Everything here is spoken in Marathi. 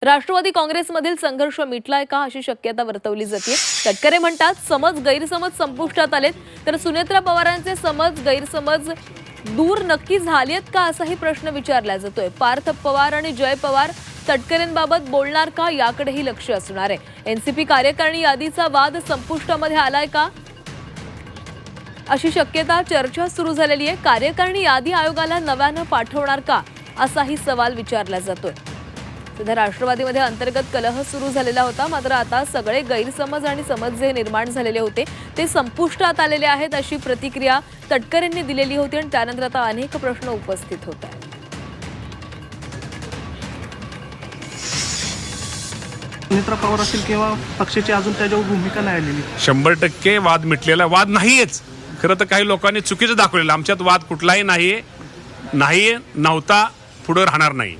राष्ट्रवादी काँग्रेसमधील संघर्ष मिटलाय का अशी शक्यता वर्तवली जाते। तटकरे म्हणतात समज गैरसमज संपुष्टात आलेत, तर सुनेत्रा पवारांचे समज गैरसमज दूर नक्की झालेत का असाही प्रश्न विचारला जातोय। पार्थ पवार आणि जय पवार तटकरेंबाबत बोलणार का याकडेही लक्ष असणार आहे। एनसीपी कार्यकारिणी यादीचा वाद संपुष्टामध्ये आलाय का अशी शक्यता चर्चा सुरू झालेली आहे। कार्यकारिणी यादी आयोगाला नव्यानं पाठवणार का असाही सवाल विचारला जातोय। सध्या राष्ट्रवादीमध्ये अंतर्गत कलह सुरू झालेला होता, मात्र आता सगळे गैरसमज आणि समज जे निर्माण झालेले होते ते संपुष्टात आलेले आहेत अशी प्रतिक्रिया तटकरेंनी दिलेली होती आणि त्यानंतर आता अनेक प्रश्न उपस्थित होत आहेत। सुनेत्रा पवार असेल किंवा पक्षाची अजून त्याच्यावर भूमिका नाही आलेली। 100% वाद मिटलेला वाद नाहीच। खरं तर काही लोकांनी चुकीचं दाखवलेलं, आमच्यात वाद कुठलाही नाहीये, नव्हता, पुढे राहणार नाही।